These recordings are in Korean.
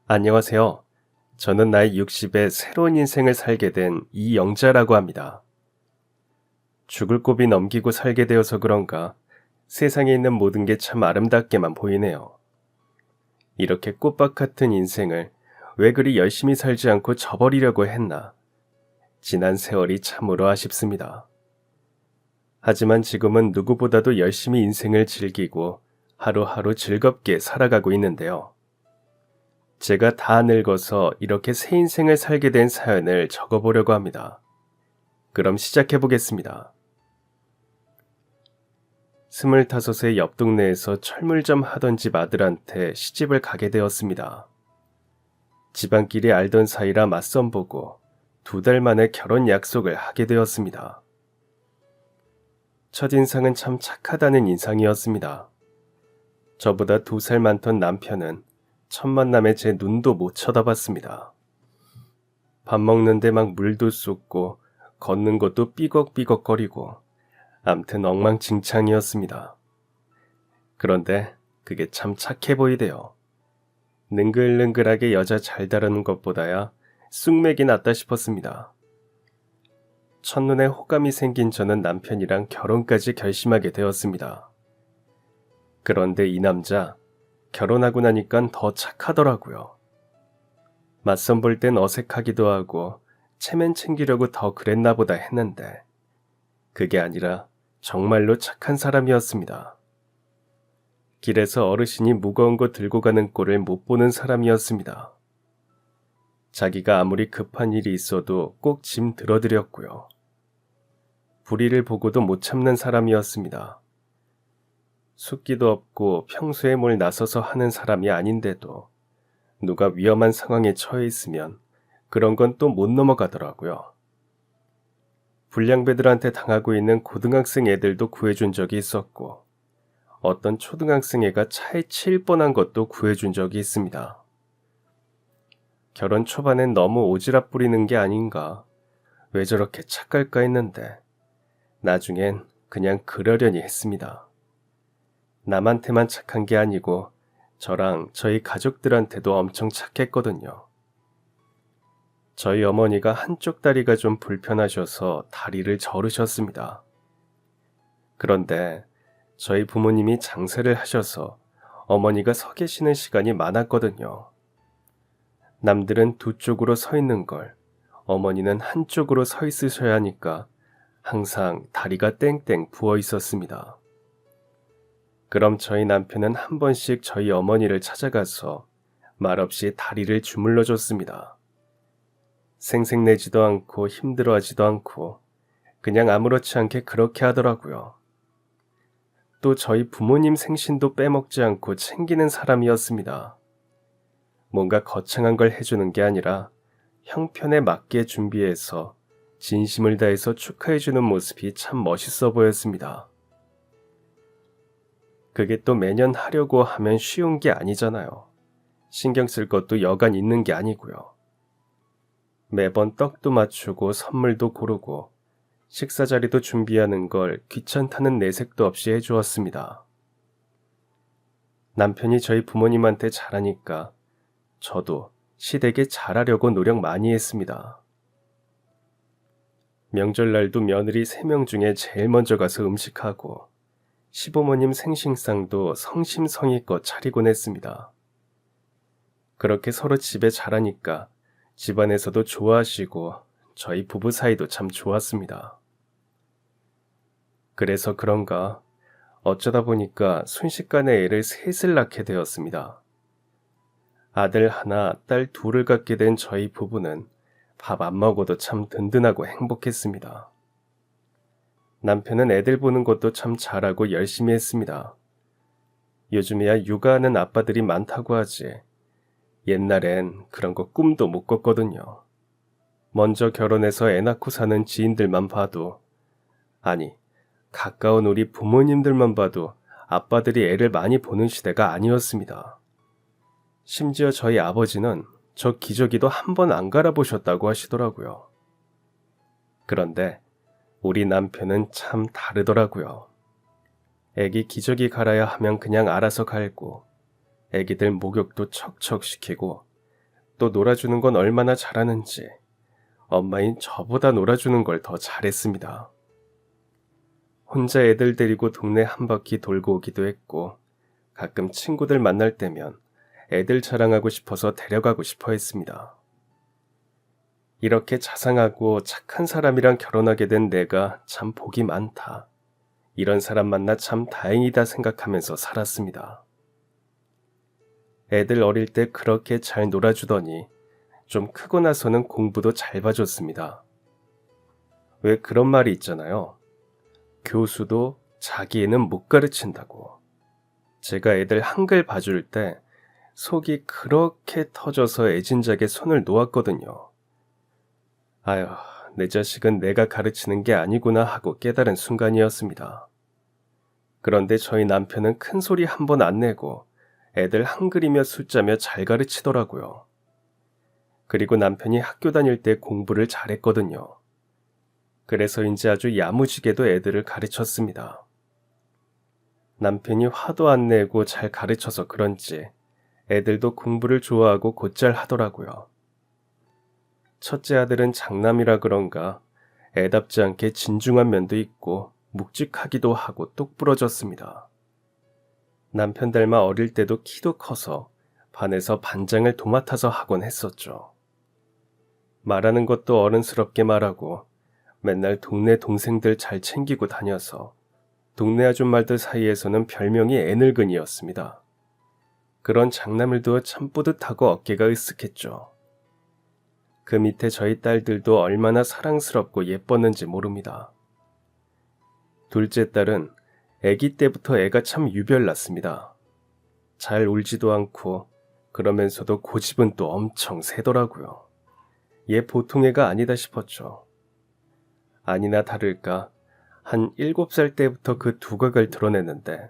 안녕하세요. 저는 나이 60에 새로운 인생을 살게 된 이영자라고 합니다. 죽을 고비 넘기고 살게 되어서 그런가 세상에 있는 모든 게 참 아름답게만 보이네요. 이렇게 꽃밭 같은 인생을 왜 그리 열심히 살지 않고 저버리려고 했나. 지난 세월이 참으로 아쉽습니다. 하지만 지금은 누구보다도 열심히 인생을 즐기고 하루하루 즐겁게 살아가고 있는데요. 제가 다 늙어서 이렇게 새 인생을 살게 된 사연을 적어보려고 합니다. 그럼 시작해 보겠습니다. 25세 옆 동네에서 철물점 하던 집 아들한테 시집을 가게 되었습니다. 집안끼리 알던 사이라 맞선 보고 2달 만에 결혼 약속을 하게 되었습니다. 첫인상은 참 착하다는 인상이었습니다. 저보다 2살 많던 남편은 첫 만남에 제 눈도 못 쳐다봤습니다. 밥 먹는데 막 물도 쏟고 걷는 것도 삐걱삐걱거리고 암튼 엉망진창이었습니다. 그런데 그게 참 착해 보이대요. 능글능글하게 여자 잘 다루는 것보다야 쑥맥이 낫다 싶었습니다. 첫눈에 호감이 생긴 저는 남편이랑 결혼까지 결심하게 되었습니다. 그런데 이 남자 결혼하고 나니깐 더 착하더라고요. 맞선 볼 땐 어색하기도 하고 체면 챙기려고 더 그랬나 보다 했는데 그게 아니라 정말로 착한 사람이었습니다. 길에서 어르신이 무거운 거 들고 가는 꼴을 못 보는 사람이었습니다. 자기가 아무리 급한 일이 있어도 꼭 짐 들어드렸고요. 불의를 보고도 못 참는 사람이었습니다. 숫기도 없고 평소에 뭘 나서서 하는 사람이 아닌데도 누가 위험한 상황에 처해 있으면 그런 건 또 못 넘어가더라고요. 불량배들한테 당하고 있는 고등학생 애들도 구해준 적이 있었고 어떤 초등학생 애가 차에 치일 뻔한 것도 구해준 적이 있습니다. 결혼 초반엔 너무 오지랖 부리는 게 아닌가, 왜 저렇게 착할까 했는데 나중엔 그냥 그러려니 했습니다. 남한테만 착한 게 아니고 저랑 저희 가족들한테도 엄청 착했거든요. 저희 어머니가 한쪽 다리가 좀 불편하셔서 다리를 저르셨습니다. 그런데 저희 부모님이 장세를 하셔서 어머니가 서 계시는 시간이 많았거든요. 남들은 두 쪽으로 서 있는 걸 어머니는 한쪽으로 서 있으셔야 하니까 항상 다리가 땡땡 부어 있었습니다. 그럼 저희 남편은 한 번씩 저희 어머니를 찾아가서 말없이 다리를 주물러 줬습니다. 생색내지도 않고 힘들어하지도 않고 그냥 아무렇지 않게 그렇게 하더라고요. 또 저희 부모님 생신도 빼먹지 않고 챙기는 사람이었습니다. 뭔가 거창한 걸 해주는 게 아니라 형편에 맞게 준비해서 진심을 다해서 축하해주는 모습이 참 멋있어 보였습니다. 그게 또 매년 하려고 하면 쉬운 게 아니잖아요. 신경 쓸 것도 여간 있는 게 아니고요. 매번 떡도 맞추고 선물도 고르고 식사 자리도 준비하는 걸 귀찮다는 내색도 없이 해주었습니다. 남편이 저희 부모님한테 잘하니까 저도 시댁에 잘하려고 노력 많이 했습니다. 명절날도 며느리 3명 중에 제일 먼저 가서 음식하고 시부모님 생신상도 성심성의껏 차리곤 했습니다. 그렇게 서로 집에 잘하니까 집안에서도 좋아하시고 저희 부부 사이도 참 좋았습니다. 그래서 그런가 어쩌다 보니까 순식간에 애를 셋을 낳게 되었습니다. 아들 하나, 딸 둘을 갖게 된 저희 부부는 밥 안 먹어도 참 든든하고 행복했습니다. 남편은 애들 보는 것도 참 잘하고 열심히 했습니다. 요즘에야 육아하는 아빠들이 많다고 하지. 옛날엔 그런 거 꿈도 못 꿨거든요. 먼저 결혼해서 애 낳고 사는 지인들만 봐도, 아니, 가까운 우리 부모님들만 봐도 아빠들이 애를 많이 보는 시대가 아니었습니다. 심지어 저희 아버지는 저 기저귀도 한 번 안 갈아보셨다고 하시더라고요. 그런데 우리 남편은 참 다르더라고요. 애기 기저귀 갈아야 하면 그냥 알아서 갈고 애기들 목욕도 척척 시키고 또 놀아주는 건 얼마나 잘하는지 엄마인 저보다 놀아주는 걸 더 잘했습니다. 혼자 애들 데리고 동네 한 바퀴 돌고 오기도 했고 가끔 친구들 만날 때면 애들 자랑하고 싶어서 데려가고 싶어 했습니다. 이렇게 자상하고 착한 사람이랑 결혼하게 된 내가 참 복이 많다. 이런 사람 만나 참 다행이다 생각하면서 살았습니다. 애들 어릴 때 그렇게 잘 놀아주더니 좀 크고 나서는 공부도 잘 봐줬습니다. 왜 그런 말이 있잖아요. 교수도 자기 애는 못 가르친다고. 제가 애들 한글 봐줄 때 속이 그렇게 터져서 애진작에 손을 놓았거든요. 아휴, 내 자식은 내가 가르치는 게 아니구나 하고 깨달은 순간이었습니다. 그런데 저희 남편은 큰 소리 한 번 안 내고 애들 한글이며 숫자며 잘 가르치더라고요. 그리고 남편이 학교 다닐 때 공부를 잘했거든요. 그래서인지 아주 야무지게도 애들을 가르쳤습니다. 남편이 화도 안 내고 잘 가르쳐서 그런지 애들도 공부를 좋아하고 곧잘 하더라고요. 첫째 아들은 장남이라 그런가 애답지 않게 진중한 면도 있고 묵직하기도 하고 똑부러졌습니다. 남편 닮아 어릴 때도 키도 커서 반에서 반장을 도맡아서 하곤 했었죠. 말하는 것도 어른스럽게 말하고 맨날 동네 동생들 잘 챙기고 다녀서 동네 아줌마들 사이에서는 별명이 애늙은이였습니다. 그런 장남을 두어 참 뿌듯하고 어깨가 으쓱했죠. 그 밑에 저희 딸들도 얼마나 사랑스럽고 예뻤는지 모릅니다. 둘째 딸은 아기 때부터 애가 참 유별났습니다. 잘 울지도 않고 그러면서도 고집은 또 엄청 세더라고요. 얘 보통 애가 아니다 싶었죠. 아니나 다를까 한 7살 때부터 그 두각을 드러냈는데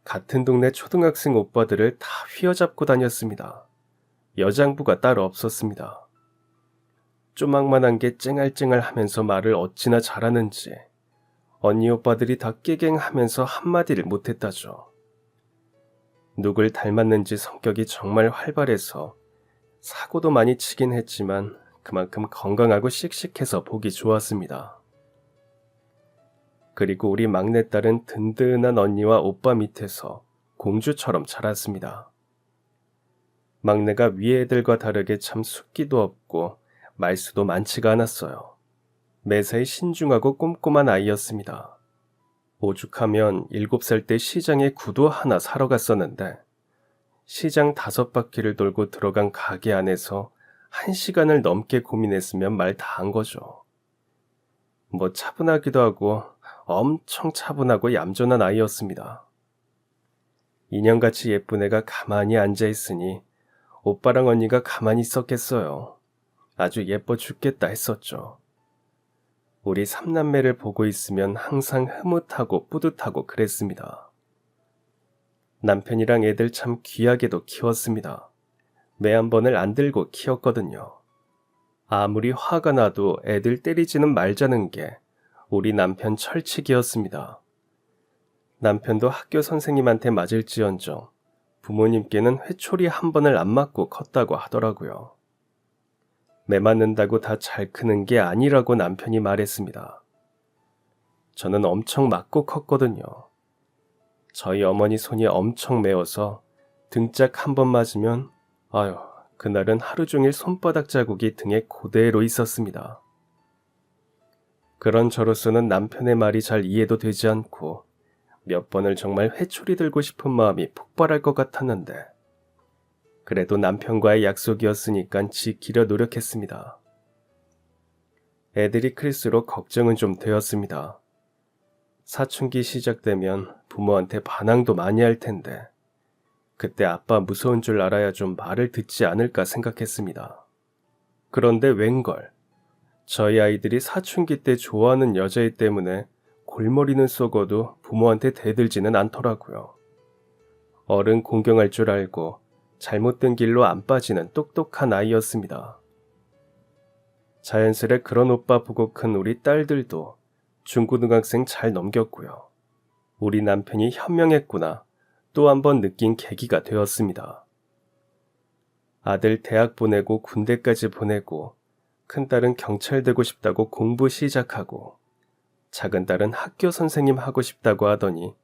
같은 동네 초등학생 오빠들을 다 휘어잡고 다녔습니다. 여장부가 따로 없었습니다. 쪼막만한 게 쨍알쨍알하면서 말을 어찌나 잘하는지 언니 오빠들이 다 깨갱하면서 한마디를 못했다죠. 누굴 닮았는지 성격이 정말 활발해서 사고도 많이 치긴 했지만 그만큼 건강하고 씩씩해서 보기 좋았습니다. 그리고 우리 막내딸은 든든한 언니와 오빠 밑에서 공주처럼 자랐습니다. 막내가 위에 애들과 다르게 참 숫기도 없고 말수도 많지가 않았어요. 매사에 신중하고 꼼꼼한 아이였습니다. 오죽하면 7살 때 시장에 구두 하나 사러 갔었는데 시장 5바퀴를 돌고 들어간 가게 안에서 1시간을 넘게 고민했으면 말 다 한 거죠. 뭐 차분하기도 하고 엄청 차분하고 얌전한 아이였습니다. 인형같이 예쁜 애가 가만히 앉아있으니 오빠랑 언니가 가만히 있었겠어요. 아주 예뻐 죽겠다 했었죠. 우리 3남매를 보고 있으면 항상 흐뭇하고 뿌듯하고 그랬습니다. 남편이랑 애들 참 귀하게도 키웠습니다. 매 한 번을 안 들고 키웠거든요. 아무리 화가 나도 애들 때리지는 말자는 게 우리 남편 철칙이었습니다. 남편도 학교 선생님한테 맞을지언정 부모님께는 회초리 한 번을 안 맞고 컸다고 하더라고요. 매 맞는다고 다 잘 크는 게 아니라고 남편이 말했습니다. 저는 엄청 맞고 컸거든요. 저희 어머니 손이 엄청 매워서 등짝 한 번 맞으면 아유, 그날은 하루 종일 손바닥 자국이 등에 그대로 있었습니다. 그런 저로서는 남편의 말이 잘 이해도 되지 않고 몇 번을 정말 회초리 들고 싶은 마음이 폭발할 것 같았는데 그래도 남편과의 약속이었으니까 지키려 노력했습니다. 애들이 클수록 걱정은 좀 되었습니다. 사춘기 시작되면 부모한테 반항도 많이 할 텐데 그때 아빠 무서운 줄 알아야 좀 말을 듣지 않을까 생각했습니다. 그런데 웬걸 저희 아이들이 사춘기 때 좋아하는 여자애 때문에 골머리는 썩어도 부모한테 대들지는 않더라고요. 어른 공경할 줄 알고 잘못된 길로 안 빠지는 똑똑한 아이였습니다. 자연스레 그런 오빠 보고 큰 우리 딸들도 중고등학생 잘 넘겼고요. 우리 남편이 현명했구나 또 한 번 느낀 계기가 되었습니다. 아들 대학 보내고 군대까지 보내고, 큰딸은 경찰 되고 싶다고 공부 시작하고, 작은 딸은 학교 선생님 하고 싶다고 하더니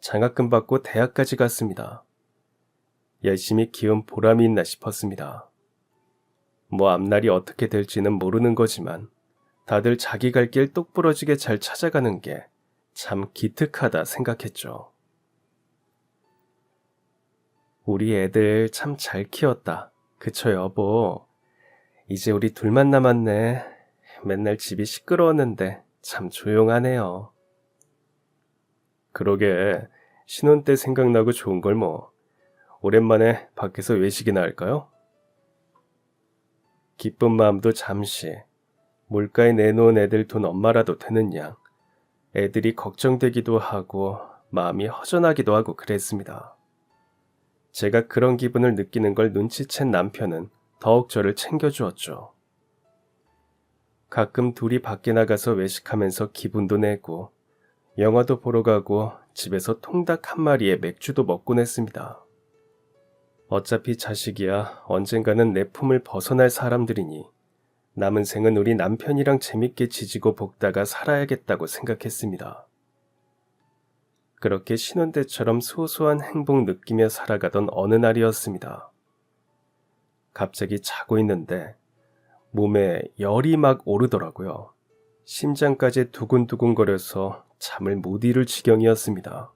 장학금 받고 대학까지 갔습니다. 열심히 키운 보람이 있나 싶었습니다. 뭐 앞날이 어떻게 될지는 모르는 거지만 다들 자기 갈 길 똑부러지게 잘 찾아가는 게 참 기특하다 생각했죠. 우리 애들 참 잘 키웠다. 그쵸, 여보? 이제 우리 둘만 남았네. 맨날 집이 시끄러웠는데 참 조용하네요. 그러게, 신혼 때 생각나고 좋은 걸 뭐. 오랜만에 밖에서 외식이나 할까요? 기쁜 마음도 잠시, 물가에 내놓은 애들 돈 엄마라도 되는 양, 애들이 걱정되기도 하고 마음이 허전하기도 하고 그랬습니다. 제가 그런 기분을 느끼는 걸 눈치챈 남편은 더욱 저를 챙겨주었죠. 가끔 둘이 밖에 나가서 외식하면서 기분도 내고 영화도 보러 가고 집에서 통닭 한 마리에 맥주도 먹곤 했습니다. 어차피 자식이야 언젠가는 내 품을 벗어날 사람들이니 남은 생은 우리 남편이랑 재밌게 지지고 볶다가 살아야겠다고 생각했습니다. 그렇게 신혼 때처럼 소소한 행복 느끼며 살아가던 어느 날이었습니다. 갑자기 자고 있는데 몸에 열이 막 오르더라고요. 심장까지 두근두근거려서 잠을 못 이룰 지경이었습니다.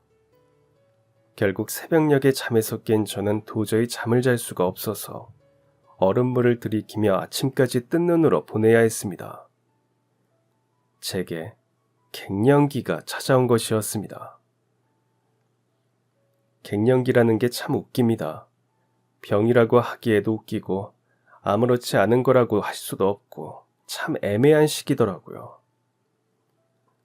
결국 새벽녘에 잠에서 깬 저는 도저히 잠을 잘 수가 없어서 얼음물을 들이키며 아침까지 뜬 눈으로 보내야 했습니다. 제게 갱년기가 찾아온 것이었습니다. 갱년기라는 게 참 웃깁니다. 병이라고 하기에도 웃기고 아무렇지 않은 거라고 할 수도 없고 참 애매한 시기더라고요.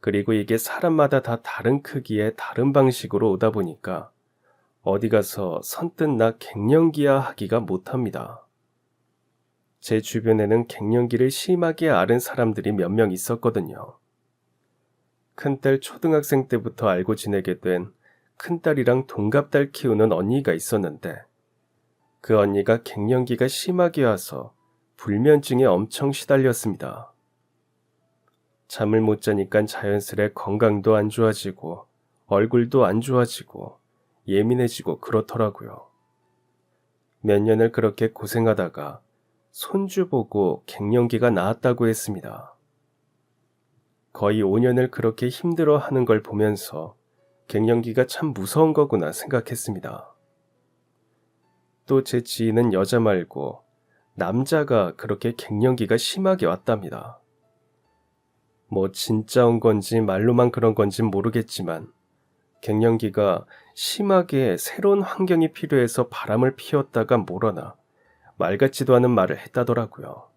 그리고 이게 사람마다 다 다른 크기에 다른 방식으로 오다 보니까 어디 가서 선뜻 나 갱년기야 하기가 못합니다. 제 주변에는 갱년기를 심하게 앓은 사람들이 몇 명 있었거든요. 큰딸 초등학생 때부터 알고 지내게 된 큰딸이랑 동갑딸 키우는 언니가 있었는데 그 언니가 갱년기가 심하게 와서 불면증에 엄청 시달렸습니다. 잠을 못 자니까 자연스레 건강도 안 좋아지고 얼굴도 안 좋아지고 예민해지고 그렇더라고요. 몇 년을 그렇게 고생하다가 손주 보고 갱년기가 나았다고 했습니다. 거의 5년을 그렇게 힘들어하는 걸 보면서 갱년기가 참 무서운 거구나 생각했습니다. 또 제 지인은 여자 말고 남자가 그렇게 갱년기가 심하게 왔답니다. 뭐 진짜 온 건지 말로만 그런 건지 모르겠지만 갱년기가 심하게 새로운 환경이 필요해서 바람을 피웠다가 몰아나 말 같지도 않은 말을 했다더라고요.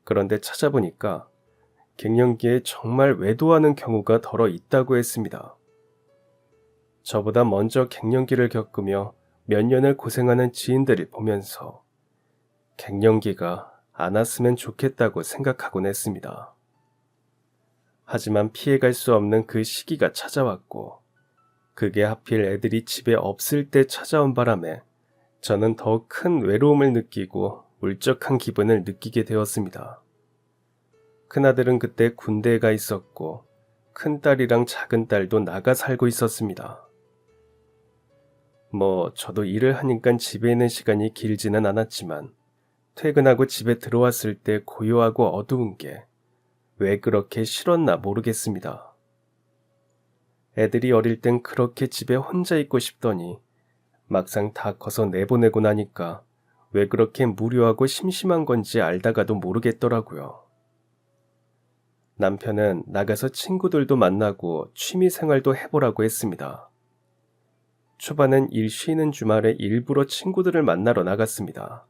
그런데 찾아보니까 갱년기에 정말 외도하는 경우가 덜어 있다고 했습니다. 저보다 먼저 갱년기를 겪으며 몇 년을 고생하는 지인들을 보면서 갱년기가 안 왔으면 좋겠다고 생각하곤 했습니다. 하지만 피해갈 수 없는 그 시기가 찾아왔고 그게 하필 애들이 집에 없을 때 찾아온 바람에 저는 더욱 큰 외로움을 느끼고 울적한 기분을 느끼게 되었습니다. 큰아들은 그때 군대에 가 있었고 큰딸이랑 작은딸도 나가 살고 있었습니다. 뭐 저도 일을 하니까 집에 있는 시간이 길지는 않았지만 퇴근하고 집에 들어왔을 때 고요하고 어두운 게 왜 그렇게 싫었나 모르겠습니다. 애들이 어릴 땐 그렇게 집에 혼자 있고 싶더니 막상 다 커서 내보내고 나니까 왜 그렇게 무료하고 심심한 건지 알다가도 모르겠더라고요. 남편은 나가서 친구들도 만나고 취미 생활도 해보라고 했습니다. 초반엔 일 쉬는 주말에 일부러 친구들을 만나러 나갔습니다.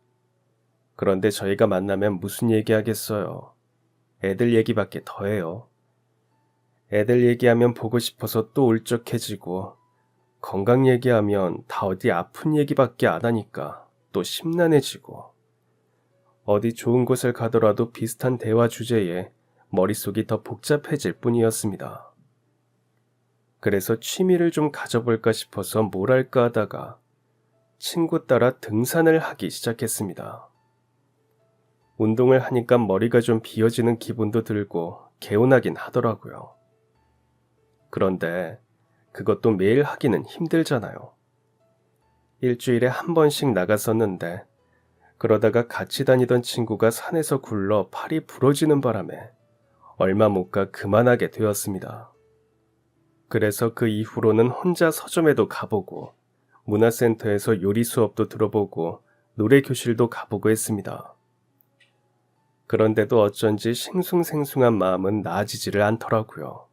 그런데 저희가 만나면 무슨 얘기하겠어요. 애들 얘기밖에 더해요. 애들 얘기하면 보고 싶어서 또 울적해지고 건강 얘기하면 다 어디 아픈 얘기밖에 안 하니까 또 심란해지고 어디 좋은 곳을 가더라도 비슷한 대화 주제에 머릿속이 더 복잡해질 뿐이었습니다. 그래서 취미를 좀 가져볼까 싶어서 뭘 할까 하다가 친구 따라 등산을 하기 시작했습니다. 운동을 하니까 머리가 좀 비어지는 기분도 들고 개운하긴 하더라고요. 그런데 그것도 매일 하기는 힘들잖아요. 일주일에 한 번씩 나갔었는데 그러다가 같이 다니던 친구가 산에서 굴러 팔이 부러지는 바람에 얼마 못 가 그만하게 되었습니다. 그래서 그 이후로는 혼자 서점에도 가보고 문화센터에서 요리 수업도 들어보고 노래 교실도 가보고 했습니다. 그런데도 어쩐지 싱숭생숭한 마음은 나아지지를 않더라고요.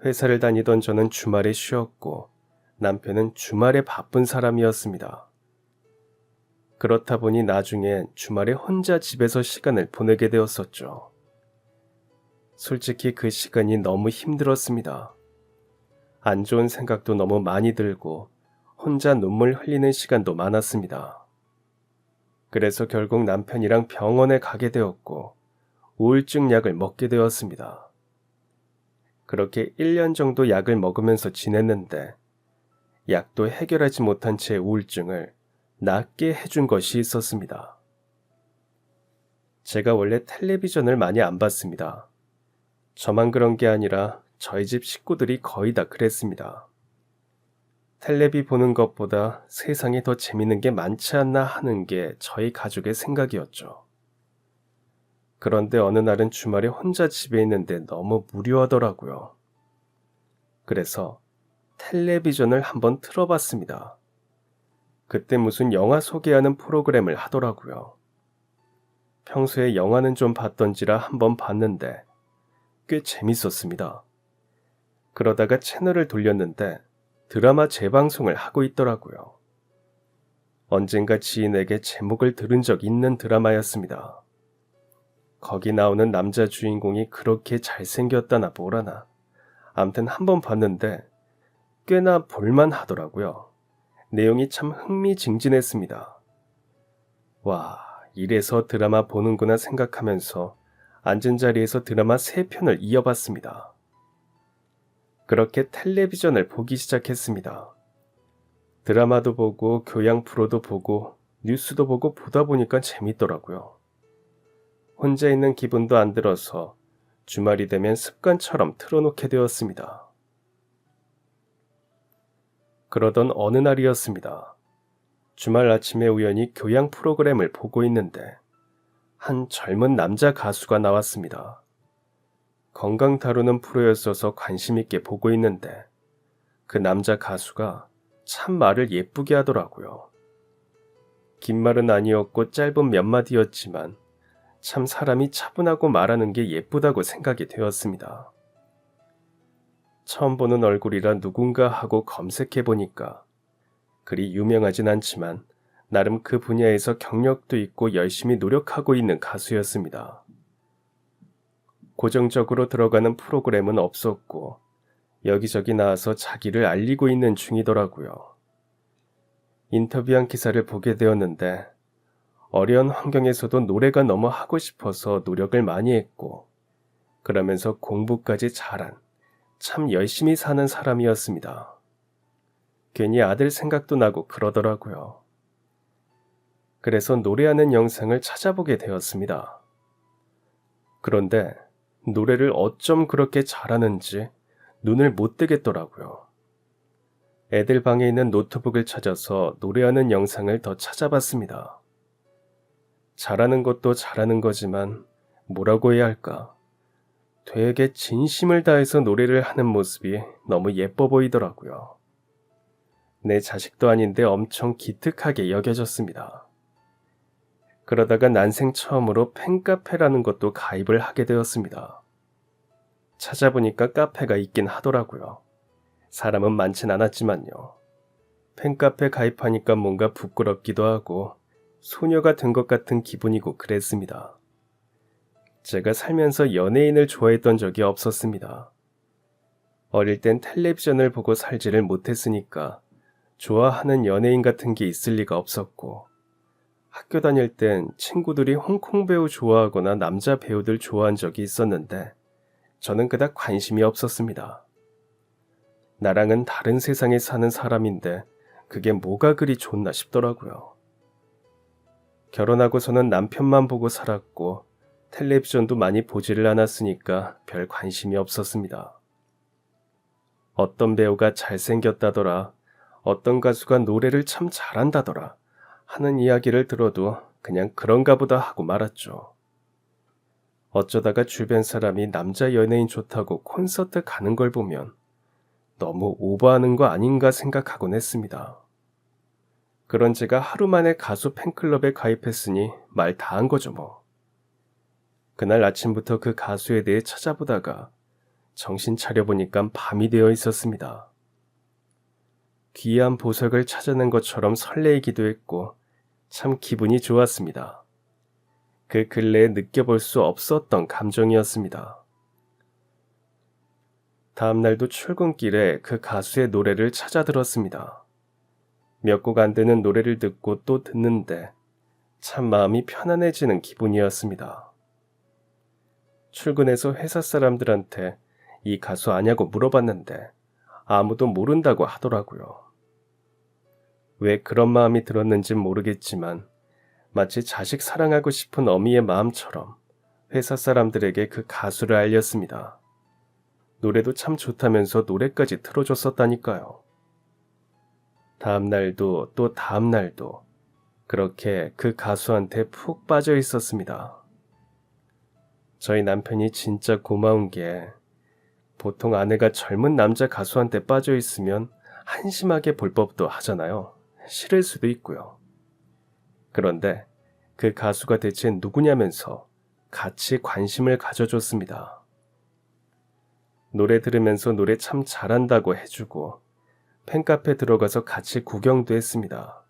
회사를 다니던 저는 주말에 쉬었고 남편은 주말에 바쁜 사람이었습니다. 그렇다 보니 나중에 주말에 혼자 집에서 시간을 보내게 되었었죠. 솔직히 그 시간이 너무 힘들었습니다. 안 좋은 생각도 너무 많이 들고 혼자 눈물 흘리는 시간도 많았습니다. 그래서 결국 남편이랑 병원에 가게 되었고 우울증 약을 먹게 되었습니다. 그렇게 1년 정도 약을 먹으면서 지냈는데 약도 해결하지 못한 제 우울증을 낫게 해준 것이 있었습니다. 제가 원래 텔레비전을 많이 안 봤습니다. 저만 그런 게 아니라 저희 집 식구들이 거의 다 그랬습니다. 텔레비 보는 것보다 세상에 더 재밌는 게 많지 않나 하는 게 저희 가족의 생각이었죠. 그런데 어느 날은 주말에 혼자 집에 있는데 너무 무료하더라고요. 그래서 텔레비전을 한번 틀어봤습니다. 그때 무슨 영화 소개하는 프로그램을 하더라고요. 평소에 영화는 좀 봤던지라 한번 봤는데 꽤 재밌었습니다. 그러다가 채널을 돌렸는데 드라마 재방송을 하고 있더라고요. 언젠가 지인에게 제목을 들은 적 있는 드라마였습니다. 거기 나오는 남자 주인공이 그렇게 잘생겼다나 뭐라나. 암튼 한번 봤는데 꽤나 볼만 하더라고요. 내용이 참 흥미진진했습니다. 와, 이래서 드라마 보는구나 생각하면서 앉은 자리에서 드라마 3편을 이어봤습니다. 그렇게 텔레비전을 보기 시작했습니다. 드라마도 보고 교양 프로도 보고 뉴스도 보고 보다 보니까 재밌더라고요. 혼자 있는 기분도 안 들어서 주말이 되면 습관처럼 틀어놓게 되었습니다. 그러던 어느 날이었습니다. 주말 아침에 우연히 교양 프로그램을 보고 있는데 한 젊은 남자 가수가 나왔습니다. 건강 다루는 프로였어서 관심 있게 보고 있는데 그 남자 가수가 참 말을 예쁘게 하더라고요. 긴 말은 아니었고 짧은 몇 마디였지만 참 사람이 차분하고 말하는 게 예쁘다고 생각이 되었습니다. 처음 보는 얼굴이라 누군가 하고 검색해 보니까 그리 유명하진 않지만 나름 그 분야에서 경력도 있고 열심히 노력하고 있는 가수였습니다. 고정적으로 들어가는 프로그램은 없었고 여기저기 나와서 자기를 알리고 있는 중이더라고요. 인터뷰한 기사를 보게 되었는데 어려운 환경에서도 노래가 너무 하고 싶어서 노력을 많이 했고 그러면서 공부까지 잘한 참 열심히 사는 사람이었습니다. 괜히 아들 생각도 나고 그러더라고요. 그래서 노래하는 영상을 찾아보게 되었습니다. 그런데 노래를 어쩜 그렇게 잘하는지 눈을 못 뜨겠더라고요. 애들 방에 있는 노트북을 찾아서 노래하는 영상을 더 찾아봤습니다. 잘하는 것도 잘하는 거지만 뭐라고 해야 할까? 되게 진심을 다해서 노래를 하는 모습이 너무 예뻐 보이더라고요. 내 자식도 아닌데 엄청 기특하게 여겨졌습니다. 그러다가 난생 처음으로 팬카페라는 것도 가입을 하게 되었습니다. 찾아보니까 카페가 있긴 하더라고요. 사람은 많진 않았지만요. 팬카페 가입하니까 뭔가 부끄럽기도 하고 소녀가 된 것 같은 기분이고 그랬습니다. 제가 살면서 연예인을 좋아했던 적이 없었습니다. 어릴 땐 텔레비전을 보고 살지를 못했으니까 좋아하는 연예인 같은 게 있을 리가 없었고 학교 다닐 땐 친구들이 홍콩 배우 좋아하거나 남자 배우들 좋아한 적이 있었는데 저는 그닥 관심이 없었습니다. 나랑은 다른 세상에 사는 사람인데 그게 뭐가 그리 좋나 싶더라고요. 결혼하고서는 남편만 보고 살았고 텔레비전도 많이 보지를 않았으니까 별 관심이 없었습니다. 어떤 배우가 잘생겼다더라, 어떤 가수가 노래를 참 잘한다더라 하는 이야기를 들어도 그냥 그런가 보다 하고 말았죠. 어쩌다가 주변 사람이 남자 연예인 좋다고 콘서트 가는 걸 보면 너무 오버하는 거 아닌가 생각하곤 했습니다. 그런 제가 하루 만에 가수 팬클럽에 가입했으니 말 다 한 거죠 뭐. 그날 아침부터 그 가수에 대해 찾아보다가 정신 차려보니까 밤이 되어 있었습니다. 귀한 보석을 찾아낸 것처럼 설레이기도 했고 참 기분이 좋았습니다. 그 근래에 느껴볼 수 없었던 감정이었습니다. 다음 날도 출근길에 그 가수의 노래를 찾아 들었습니다. 몇 곡 안 되는 노래를 듣고 또 듣는데 참 마음이 편안해지는 기분이었습니다. 출근해서 회사 사람들한테 이 가수 아냐고 물어봤는데 아무도 모른다고 하더라고요. 왜 그런 마음이 들었는진 모르겠지만 마치 자식 사랑하고 싶은 어미의 마음처럼 회사 사람들에게 그 가수를 알렸습니다. 노래도 참 좋다면서 노래까지 틀어줬었다니까요. 다음 날도 또 다음 날도 그렇게 그 가수한테 푹 빠져 있었습니다. 저희 남편이 진짜 고마운 게 보통 아내가 젊은 남자 가수한테 빠져 있으면 한심하게 볼 법도 하잖아요. 싫을 수도 있고요. 그런데 그 가수가 대체 누구냐면서 같이 관심을 가져줬습니다. 노래 들으면서 노래 참 잘한다고 해주고 팬카페 들어가서 같이 구경도 했습니다.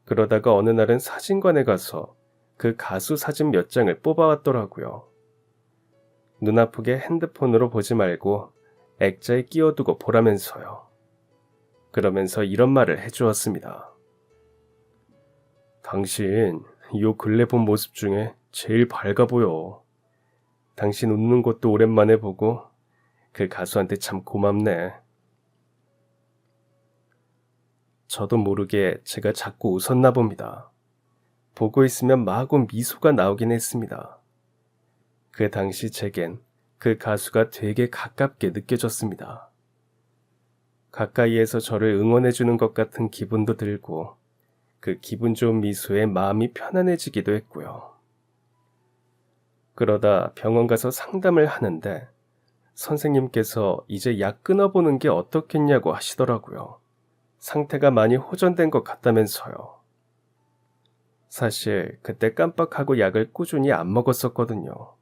그러다가 어느 날은 사진관에 가서 그 가수 사진 몇 장을 뽑아왔더라고요. 눈 아프게 핸드폰으로 보지 말고 액자에 끼워두고 보라면서요. 그러면서 이런 말을 해주었습니다. 당신 요 근래 본 모습 중에 제일 밝아 보여. 당신 웃는 것도 오랜만에 보고 그 가수한테 참 고맙네. 저도 모르게 제가 자꾸 웃었나 봅니다. 보고 있으면 마구 미소가 나오긴 했습니다. 그 당시 제겐 그 가수가 되게 가깝게 느껴졌습니다. 가까이에서 저를 응원해주는 것 같은 기분도 들고 그 기분 좋은 미소에 마음이 편안해지기도 했고요. 그러다 병원 가서 상담을 하는데 선생님께서 이제 약 끊어보는 게 어떻겠냐고 하시더라고요. 상태가 많이 호전된 것 같다면서요. 사실 그때 깜빡하고 약을 꾸준히 안 먹었었거든요.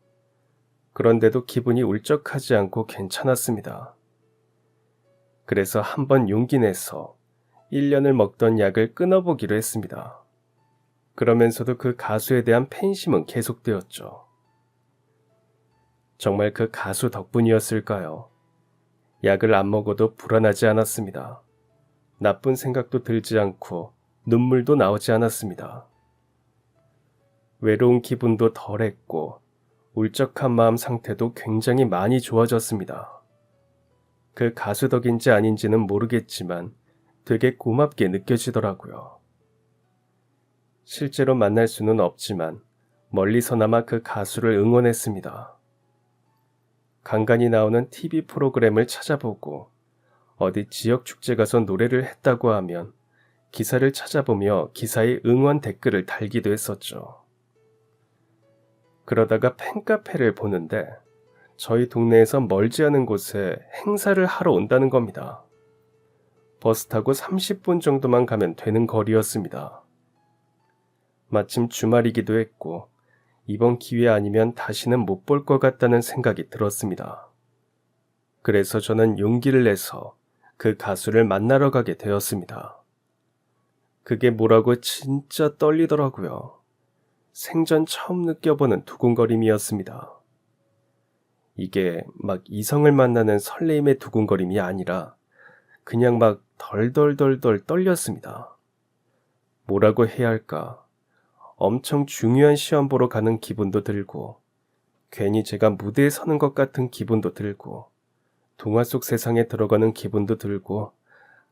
그런데도 기분이 울적하지 않고 괜찮았습니다. 그래서 한번 용기 내서 1년을 먹던 약을 끊어보기로 했습니다. 그러면서도 그 가수에 대한 팬심은 계속되었죠. 정말 그 가수 덕분이었을까요? 약을 안 먹어도 불안하지 않았습니다. 나쁜 생각도 들지 않고 눈물도 나오지 않았습니다. 외로운 기분도 덜했고 울적한 마음 상태도 굉장히 많이 좋아졌습니다. 그 가수 덕인지 아닌지는 모르겠지만 되게 고맙게 느껴지더라고요. 실제로 만날 수는 없지만 멀리서나마 그 가수를 응원했습니다. 간간히 나오는 TV 프로그램을 찾아보고 어디 지역 축제 가서 노래를 했다고 하면 기사를 찾아보며 기사에 응원 댓글을 달기도 했었죠. 그러다가 팬카페를 보는데 저희 동네에서 멀지 않은 곳에 행사를 하러 온다는 겁니다. 버스 타고 30분 정도만 가면 되는 거리였습니다. 마침 주말이기도 했고 이번 기회 아니면 다시는 못 볼 것 같다는 생각이 들었습니다. 그래서 저는 용기를 내서 그 가수를 만나러 가게 되었습니다. 그게 뭐라고 진짜 떨리더라고요. 생전 처음 느껴보는 두근거림이었습니다. 이게 막 이성을 만나는 설레임의 두근거림이 아니라 그냥 막 덜덜덜덜 떨렸습니다. 뭐라고 해야 할까? 엄청 중요한 시험 보러 가는 기분도 들고 괜히 제가 무대에 서는 것 같은 기분도 들고 동화 속 세상에 들어가는 기분도 들고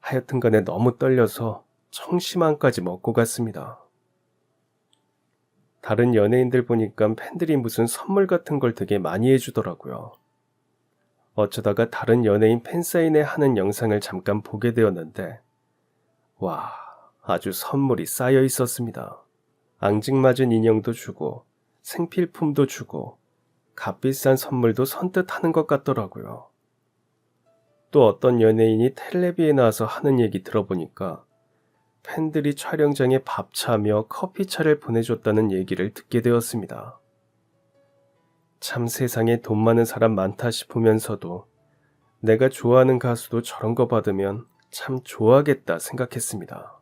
하여튼 간에 너무 떨려서 청심환까지 먹고 갔습니다. 다른 연예인들 보니까 팬들이 무슨 선물 같은 걸 되게 많이 해주더라고요. 어쩌다가 다른 연예인 팬사인회 하는 영상을 잠깐 보게 되었는데 와, 아주 선물이 쌓여 있었습니다. 앙증맞은 인형도 주고 생필품도 주고 값비싼 선물도 선뜻 하는 것 같더라고요. 또 어떤 연예인이 텔레비에 나와서 하는 얘기 들어보니까 팬들이 촬영장에 밥차며 커피차를 보내줬다는 얘기를 듣게 되었습니다. 참 세상에 돈 많은 사람 많다 싶으면서도 내가 좋아하는 가수도 저런 거 받으면 참 좋아하겠다 생각했습니다.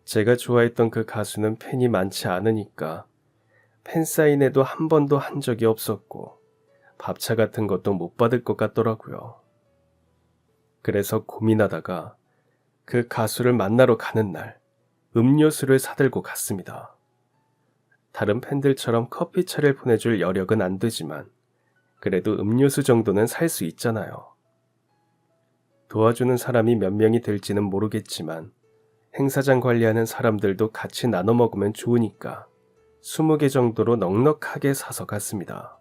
제가 좋아했던 그 가수는 팬이 많지 않으니까 팬사인회도 한 번도 한 적이 없었고 밥차 같은 것도 못 받을 것 같더라고요. 그래서 고민하다가 그 가수를 만나러 가는 날 음료수를 사들고 갔습니다. 다른 팬들처럼 커피차를 보내줄 여력은 안 되지만 그래도 음료수 정도는 살 수 있잖아요. 도와주는 사람이 몇 명이 될지는 모르겠지만 행사장 관리하는 사람들도 같이 나눠 먹으면 좋으니까 20개 정도로 넉넉하게 사서 갔습니다.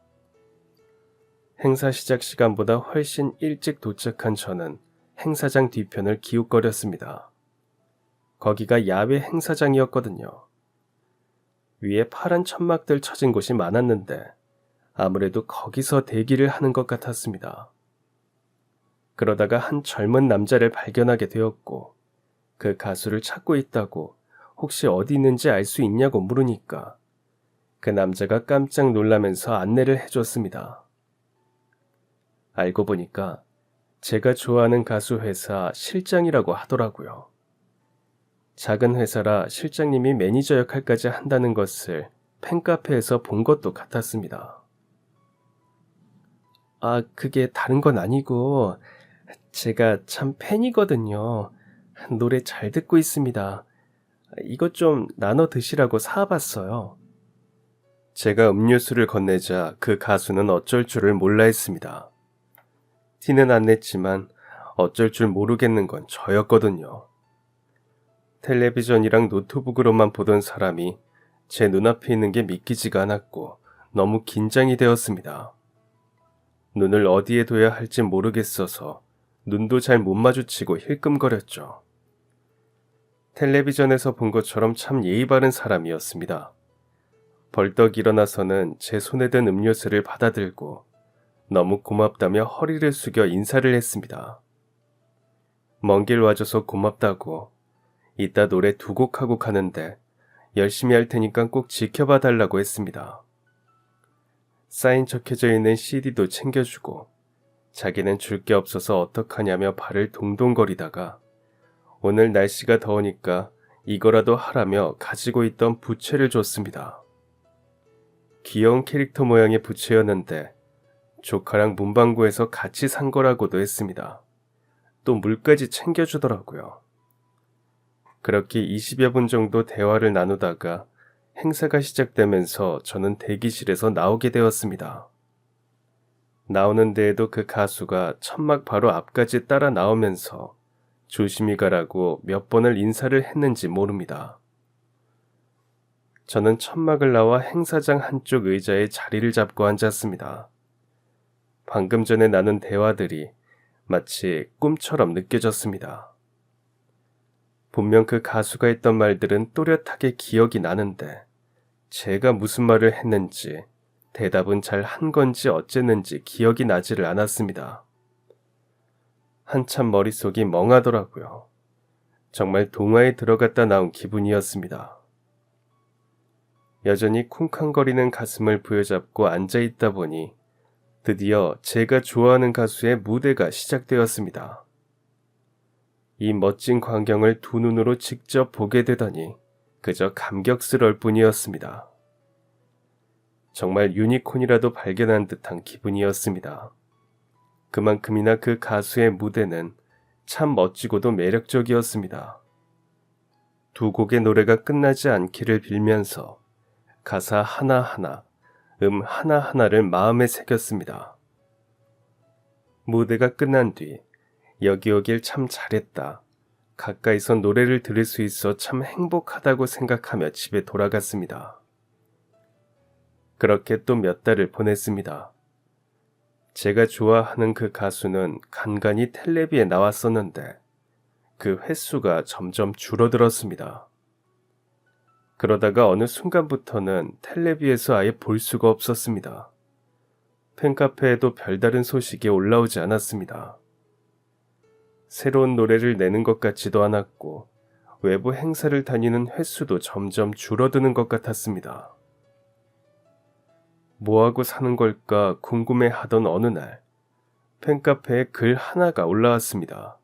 행사 시작 시간보다 훨씬 일찍 도착한 저는 행사장 뒤편을 기웃거렸습니다. 거기가 야외 행사장이었거든요. 위에 파란 천막들 쳐진 곳이 많았는데 아무래도 거기서 대기를 하는 것 같았습니다. 그러다가 한 젊은 남자를 발견하게 되었고 그 가수를 찾고 있다고 혹시 어디 있는지 알 수 있냐고 물으니까 그 남자가 깜짝 놀라면서 안내를 해줬습니다. 알고 보니까 제가 좋아하는 가수 회사 실장이라고 하더라고요. 작은 회사라 실장님이 매니저 역할까지 한다는 것을 팬카페에서 본 것도 같았습니다. 아, 그게 다른 건 아니고 제가 참 팬이거든요. 노래 잘 듣고 있습니다. 이것 좀 나눠 드시라고 사와봤어요. 제가 음료수를 건네자 그 가수는 어쩔 줄을 몰라 했습니다. 티는 안 냈지만 어쩔 줄 모르겠는 건 저였거든요. 텔레비전이랑 노트북으로만 보던 사람이 제 눈앞에 있는 게 믿기지가 않았고 너무 긴장이 되었습니다. 눈을 어디에 둬야 할지 모르겠어서 눈도 잘 못 마주치고 힐끔거렸죠. 텔레비전에서 본 것처럼 참 예의 바른 사람이었습니다. 벌떡 일어나서는 제 손에 든 음료수를 받아들고 너무 고맙다며 허리를 숙여 인사를 했습니다. 먼 길 와줘서 고맙다고 이따 노래 2곡 하고 가는데 열심히 할 테니까 꼭 지켜봐 달라고 했습니다. 사인 적혀져 있는 CD도 챙겨주고 자기는 줄 게 없어서 어떡하냐며 발을 동동거리다가 오늘 날씨가 더우니까 이거라도 하라며 가지고 있던 부채를 줬습니다. 귀여운 캐릭터 모양의 부채였는데 조카랑 문방구에서 같이 산 거라고도 했습니다. 또 물까지 챙겨주더라고요. 그렇게 20여 분 정도 대화를 나누다가 행사가 시작되면서 저는 대기실에서 나오게 되었습니다. 나오는 데에도 그 가수가 천막 바로 앞까지 따라 나오면서 조심히 가라고 몇 번을 인사를 했는지 모릅니다. 저는 천막을 나와 행사장 한쪽 의자에 자리를 잡고 앉았습니다. 방금 전에 나눈 대화들이 마치 꿈처럼 느껴졌습니다. 분명 그 가수가 했던 말들은 또렷하게 기억이 나는데 제가 무슨 말을 했는지 대답은 잘 한 건지 어쨌는지 기억이 나지를 않았습니다. 한참 머릿속이 멍하더라고요. 정말 동화에 들어갔다 나온 기분이었습니다. 여전히 쿵쾅거리는 가슴을 부여잡고 앉아있다 보니 드디어 제가 좋아하는 가수의 무대가 시작되었습니다. 이 멋진 광경을 두 눈으로 직접 보게 되더니 그저 감격스러울 뿐이었습니다. 정말 유니콘이라도 발견한 듯한 기분이었습니다. 그만큼이나 그 가수의 무대는 참 멋지고도 매력적이었습니다. 2곡의 노래가 끝나지 않기를 빌면서 가사 하나하나, 하나하나를 마음에 새겼습니다. 무대가 끝난 뒤 여기 오길 참 잘했다. 가까이서 노래를 들을 수 있어 참 행복하다고 생각하며 집에 돌아갔습니다. 그렇게 또 몇 달을 보냈습니다. 제가 좋아하는 그 가수는 간간히 텔레비에 나왔었는데 그 횟수가 점점 줄어들었습니다. 그러다가 어느 순간부터는 텔레비에서 아예 볼 수가 없었습니다. 팬카페에도 별다른 소식이 올라오지 않았습니다. 새로운 노래를 내는 것 같지도 않았고 외부 행사를 다니는 횟수도 점점 줄어드는 것 같았습니다. 뭐하고 사는 걸까 궁금해하던 어느 날 팬카페에 글 하나가 올라왔습니다.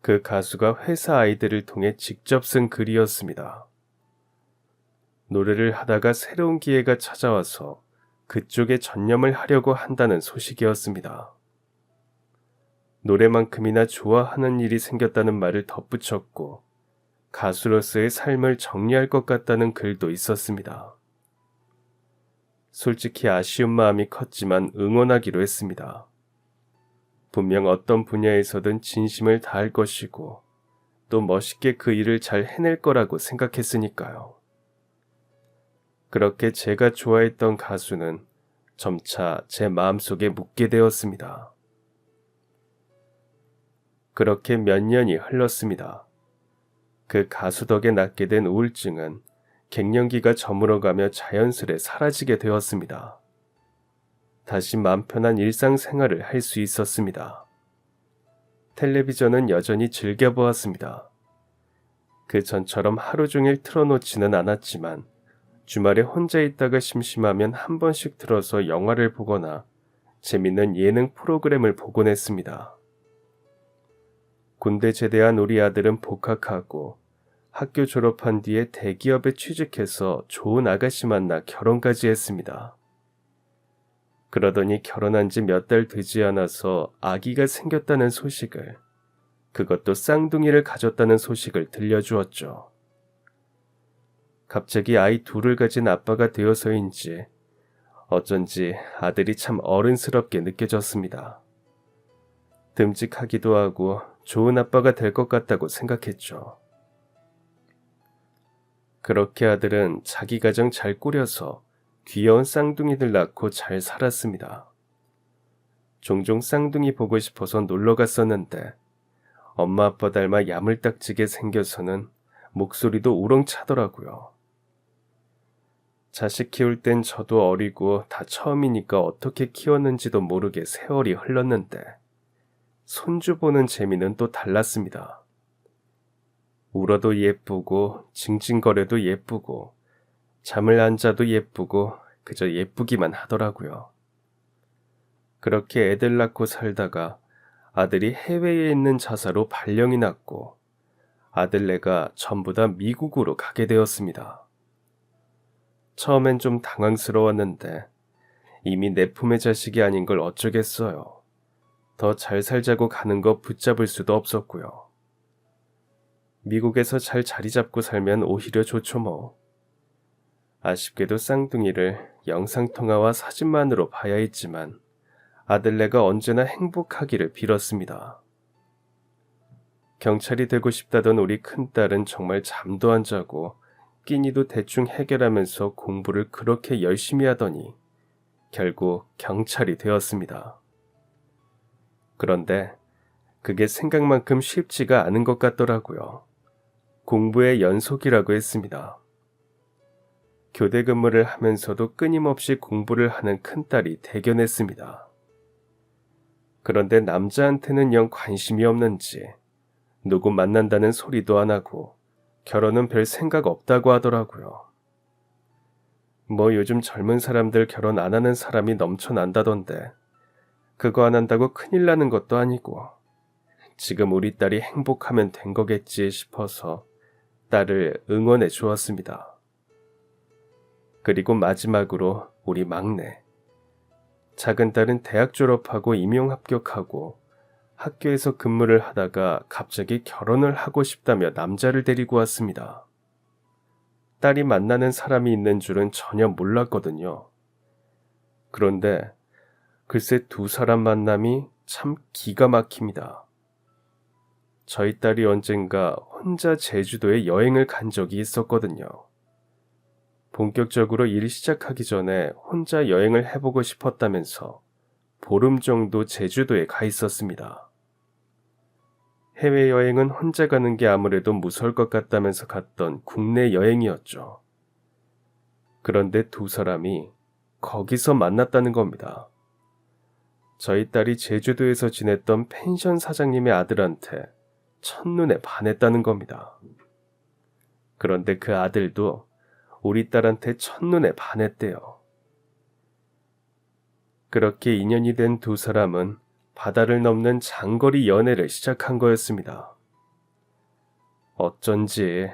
그 가수가 회사 아이들을 통해 직접 쓴 글이었습니다. 노래를 하다가 새로운 기회가 찾아와서 그쪽에 전념을 하려고 한다는 소식이었습니다. 노래만큼이나 좋아하는 일이 생겼다는 말을 덧붙였고 가수로서의 삶을 정리할 것 같다는 글도 있었습니다. 솔직히 아쉬운 마음이 컸지만 응원하기로 했습니다. 분명 어떤 분야에서든 진심을 다할 것이고 또 멋있게 그 일을 잘 해낼 거라고 생각했으니까요. 그렇게 제가 좋아했던 가수는 점차 제 마음속에 묻게 되었습니다. 그렇게 몇 년이 흘렀습니다. 그 가수 덕에 낫게 된 우울증은 갱년기가 저물어가며 자연스레 사라지게 되었습니다. 다시 마음 편한 일상생활을 할 수 있었습니다. 텔레비전은 여전히 즐겨보았습니다. 그 전처럼 하루 종일 틀어놓지는 않았지만 주말에 혼자 있다가 심심하면 한 번씩 틀어서 영화를 보거나 재밌는 예능 프로그램을 보곤 했습니다. 군대 제대한 우리 아들은 복학하고 학교 졸업한 뒤에 대기업에 취직해서 좋은 아가씨 만나 결혼까지 했습니다. 그러더니 결혼한 지 몇 달 되지 않아서 아기가 생겼다는 소식을, 그것도 쌍둥이를 가졌다는 소식을 들려주었죠. 갑자기 아이 둘을 가진 아빠가 되어서인지 어쩐지 아들이 참 어른스럽게 느껴졌습니다. 듬직하기도 하고 좋은 아빠가 될 것 같다고 생각했죠. 그렇게 아들은 자기 가정 잘 꾸려서 귀여운 쌍둥이들 낳고 잘 살았습니다. 종종 쌍둥이 보고 싶어서 놀러 갔었는데 엄마 아빠 닮아 야물딱지게 생겨서는 목소리도 우렁차더라고요. 자식 키울 땐 저도 어리고 다 처음이니까 어떻게 키웠는지도 모르게 세월이 흘렀는데 손주 보는 재미는 또 달랐습니다. 울어도 예쁘고 징징거려도 예쁘고 잠을 안 자도 예쁘고 그저 예쁘기만 하더라고요. 그렇게 애들 낳고 살다가 아들이 해외에 있는 자사로 발령이 났고 아들네가 전부 다 미국으로 가게 되었습니다. 처음엔 좀 당황스러웠는데 이미 내 품의 자식이 아닌 걸 어쩌겠어요. 더 잘 살자고 가는 거 붙잡을 수도 없었고요. 미국에서 잘 자리 잡고 살면 오히려 좋죠 뭐. 아쉽게도 쌍둥이를 영상통화와 사진만으로 봐야 했지만 아들네가 언제나 행복하기를 빌었습니다. 경찰이 되고 싶다던 우리 큰딸은 정말 잠도 안 자고 끼니도 대충 해결하면서 공부를 그렇게 열심히 하더니 결국 경찰이 되었습니다. 그런데 그게 생각만큼 쉽지가 않은 것 같더라고요. 공부의 연속이라고 했습니다. 교대 근무를 하면서도 끊임없이 공부를 하는 큰딸이 대견했습니다. 그런데 남자한테는 영 관심이 없는지 누구 만난다는 소리도 안 하고 결혼은 별 생각 없다고 하더라고요. 뭐 요즘 젊은 사람들 결혼 안 하는 사람이 넘쳐난다던데 그거 안 한다고 큰일 나는 것도 아니고 지금 우리 딸이 행복하면 된 거겠지 싶어서 딸을 응원해 주었습니다. 그리고 마지막으로 우리 막내. 작은 딸은 대학 졸업하고 임용 합격하고 학교에서 근무를 하다가 갑자기 결혼을 하고 싶다며 남자를 데리고 왔습니다. 딸이 만나는 사람이 있는 줄은 전혀 몰랐거든요. 그런데 글쎄 두 사람 만남이 참 기가 막힙니다. 저희 딸이 언젠가 혼자 제주도에 여행을 간 적이 있었거든요. 본격적으로 일 시작하기 전에 혼자 여행을 해보고 싶었다면서 보름 정도 제주도에 가 있었습니다. 해외여행은 혼자 가는 게 아무래도 무서울 것 같다면서 갔던 국내 여행이었죠. 그런데 두 사람이 거기서 만났다는 겁니다. 저희 딸이 제주도에서 지냈던 펜션 사장님의 아들한테 첫눈에 반했다는 겁니다. 그런데 그 아들도 우리 딸한테 첫눈에 반했대요. 그렇게 인연이 된 두 사람은 바다를 넘는 장거리 연애를 시작한 거였습니다. 어쩐지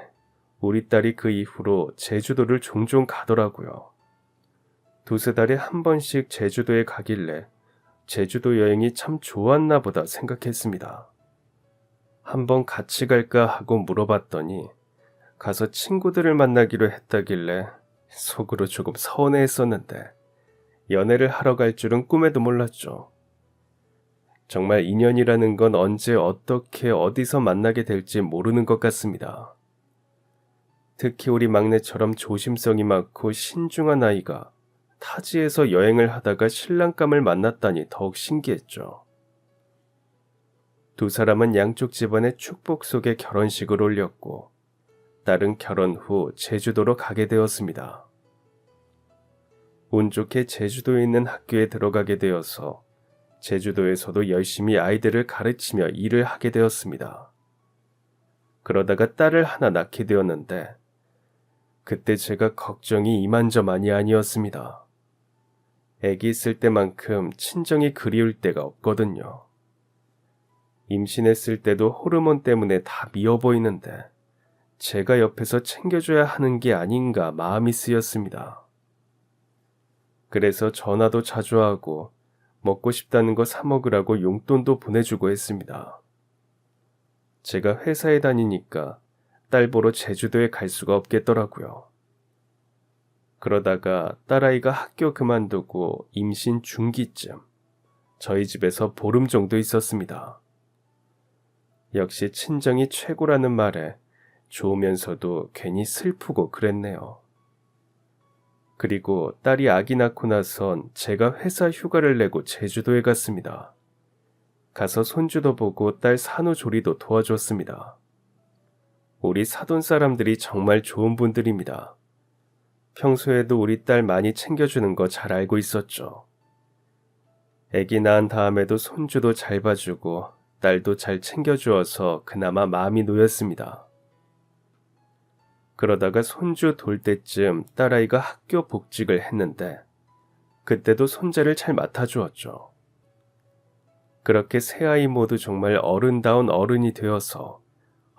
우리 딸이 그 이후로 제주도를 종종 가더라고요. 두세 달에 한 번씩 제주도에 가길래 제주도 여행이 참 좋았나 보다 생각했습니다. 한번 같이 갈까 하고 물어봤더니 가서 친구들을 만나기로 했다길래 속으로 조금 서운해했었는데 연애를 하러 갈 줄은 꿈에도 몰랐죠. 정말 인연이라는 건 언제 어떻게 어디서 만나게 될지 모르는 것 같습니다. 특히 우리 막내처럼 조심성이 많고 신중한 아이가 타지에서 여행을 하다가 신랑감을 만났다니 더욱 신기했죠. 두 사람은 양쪽 집안의 축복 속에 결혼식을 올렸고 딸은 결혼 후 제주도로 가게 되었습니다. 운 좋게 제주도에 있는 학교에 들어가게 되어서 제주도에서도 열심히 아이들을 가르치며 일을 하게 되었습니다. 그러다가 딸을 하나 낳게 되었는데 그때 제가 걱정이 이만저만이 아니었습니다. 아기 있을 때만큼 친정이 그리울 때가 없거든요. 임신했을 때도 호르몬 때문에 다 미워 보이는데 제가 옆에서 챙겨줘야 하는 게 아닌가 마음이 쓰였습니다. 그래서 전화도 자주 하고 먹고 싶다는 거 사 먹으라고 용돈도 보내주고 했습니다. 제가 회사에 다니니까 딸 보러 제주도에 갈 수가 없겠더라고요. 그러다가 딸아이가 학교 그만두고 임신 중기쯤 저희 집에서 보름 정도 있었습니다. 역시 친정이 최고라는 말에 좋으면서도 괜히 슬프고 그랬네요. 그리고 딸이 아기 낳고 나선 제가 회사 휴가를 내고 제주도에 갔습니다. 가서 손주도 보고 딸 산후조리도 도와줬습니다. 우리 사돈 사람들이 정말 좋은 분들입니다. 평소에도 우리 딸 많이 챙겨주는 거 잘 알고 있었죠. 아기 낳은 다음에도 손주도 잘 봐주고 딸도 잘 챙겨주어서 그나마 마음이 놓였습니다. 그러다가 손주 돌 때쯤 딸아이가 학교 복직을 했는데 그때도 손자를 잘 맡아주었죠. 그렇게 세 아이 모두 정말 어른다운 어른이 되어서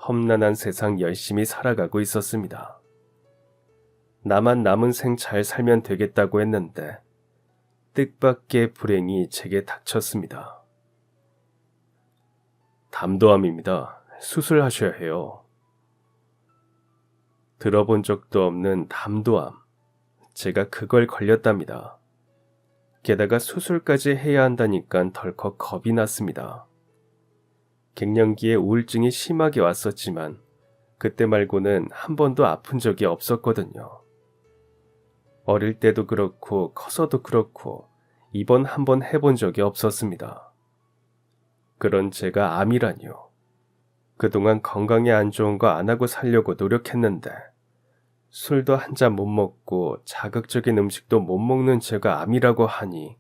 험난한 세상 열심히 살아가고 있었습니다. 나만 남은 생 잘 살면 되겠다고 했는데 뜻밖의 불행이 제게 닥쳤습니다. 담도암입니다. 수술하셔야 해요. 들어본 적도 없는 담도암. 제가 그걸 걸렸답니다. 게다가 수술까지 해야 한다니까 덜컥 겁이 났습니다. 갱년기에 우울증이 심하게 왔었지만 그때 말고는 한 번도 아픈 적이 없었거든요. 어릴 때도 그렇고 커서도 그렇고 입원 한 번 해본 적이 없었습니다. 그런 제가 암이라뇨. 그동안 건강에 안 좋은 거 안 하고 살려고 노력했는데 술도 한 잔 못 먹고 자극적인 음식도 못 먹는 제가 암이라고 하니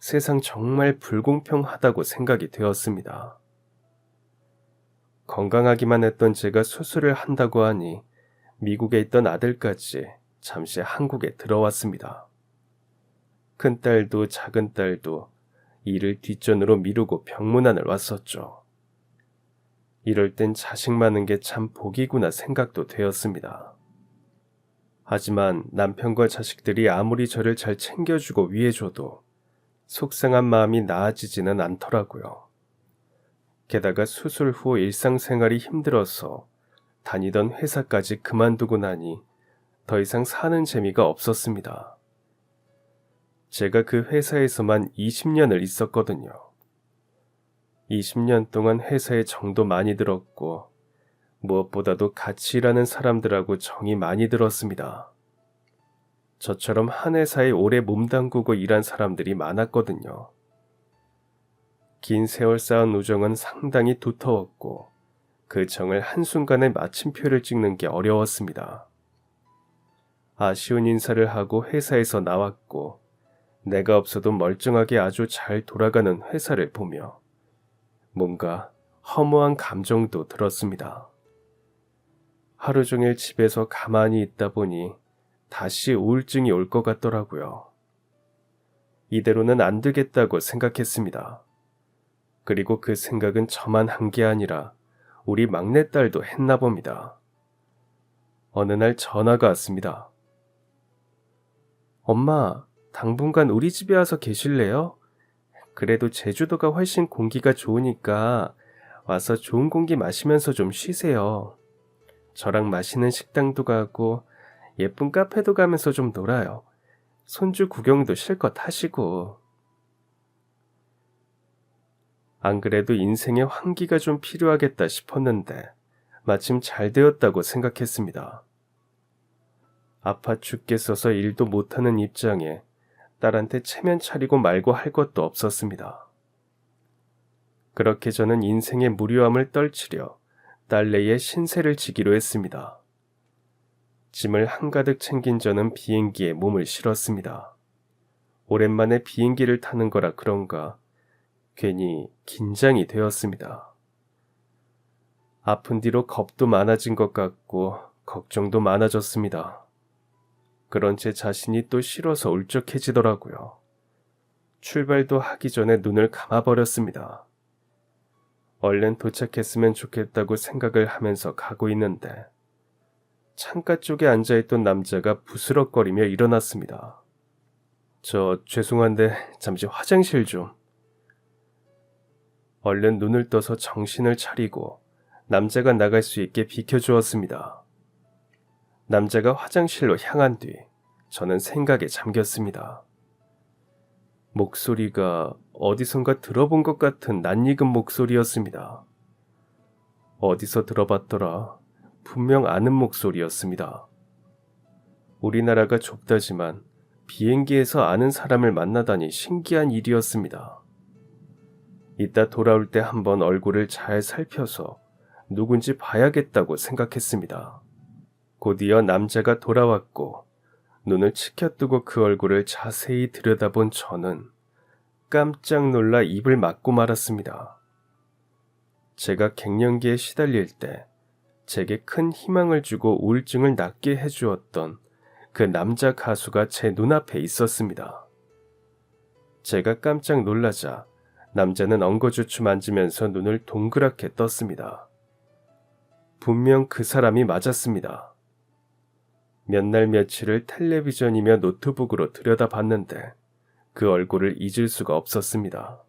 세상 정말 불공평하다고 생각이 되었습니다. 건강하기만 했던 제가 수술을 한다고 하니 미국에 있던 아들까지 잠시 한국에 들어왔습니다. 큰딸도 작은딸도 일을 뒷전으로 미루고 병문안을 왔었죠. 이럴 땐 자식 많은 게 참 복이구나 생각도 되었습니다. 하지만 남편과 자식들이 아무리 저를 잘 챙겨주고 위해줘도 속상한 마음이 나아지지는 않더라고요. 게다가 수술 후 일상생활이 힘들어서 다니던 회사까지 그만두고 나니 더 이상 사는 재미가 없었습니다. 제가 그 회사에서만 20년을 있었거든요. 20년 동안 회사에 정도 많이 들었고 무엇보다도 같이 일하는 사람들하고 정이 많이 들었습니다. 저처럼 한 회사에 오래 몸담그고 일한 사람들이 많았거든요. 긴 세월 쌓은 우정은 상당히 두터웠고 그 정을 한순간에 마침표를 찍는 게 어려웠습니다. 아쉬운 인사를 하고 회사에서 나왔고 내가 없어도 멀쩡하게 아주 잘 돌아가는 회사를 보며 뭔가 허무한 감정도 들었습니다. 하루 종일 집에서 가만히 있다 보니 다시 우울증이 올 것 같더라고요. 이대로는 안 되겠다고 생각했습니다. 그리고 그 생각은 저만 한 게 아니라 우리 막내딸도 했나 봅니다. 어느 날 전화가 왔습니다. 엄마, 당분간 우리 집에 와서 계실래요? 그래도 제주도가 훨씬 공기가 좋으니까 와서 좋은 공기 마시면서 좀 쉬세요. 저랑 맛있는 식당도 가고 예쁜 카페도 가면서 좀 놀아요. 손주 구경도 실컷 하시고. 안 그래도 인생에 환기가 좀 필요하겠다 싶었는데 마침 잘 되었다고 생각했습니다. 아파 죽겠어서 일도 못하는 입장에 딸한테 체면 차리고 말고 할 것도 없었습니다. 그렇게 저는 인생의 무료함을 떨치려 딸내의 신세를 지기로 했습니다. 짐을 한가득 챙긴 저는 비행기에 몸을 실었습니다. 오랜만에 비행기를 타는 거라 그런가 괜히 긴장이 되었습니다. 아픈 뒤로 겁도 많아진 것 같고 걱정도 많아졌습니다. 그런 제 자신이 또 싫어서 울적해지더라고요. 출발도 하기 전에 눈을 감아버렸습니다. 얼른 도착했으면 좋겠다고 생각을 하면서 가고 있는데 창가 쪽에 앉아있던 남자가 부스럭거리며 일어났습니다. 저 죄송한데 잠시 화장실 좀. 얼른 눈을 떠서 정신을 차리고 남자가 나갈 수 있게 비켜주었습니다. 남자가 화장실로 향한 뒤 저는 생각에 잠겼습니다. 목소리가 어디선가 들어본 것 같은 낯익은 목소리였습니다. 어디서 들어봤더라. 분명 아는 목소리였습니다. 우리나라가 좁다지만 비행기에서 아는 사람을 만나다니 신기한 일이었습니다. 이따 돌아올 때 한번 얼굴을 잘 살펴서 누군지 봐야겠다고 생각했습니다. 곧이어 남자가 돌아왔고 눈을 치켜뜨고 그 얼굴을 자세히 들여다본 저는 깜짝 놀라 입을 막고 말았습니다. 제가 갱년기에 시달릴 때 제게 큰 희망을 주고 우울증을 낫게 해주었던 그 남자 가수가 제 눈앞에 있었습니다. 제가 깜짝 놀라자 남자는 엉거주춤 앉으면서 눈을 동그랗게 떴습니다. 분명 그 사람이 맞았습니다. 몇 날 며칠을 텔레비전이며 노트북으로 들여다봤는데 그 얼굴을 잊을 수가 없었습니다.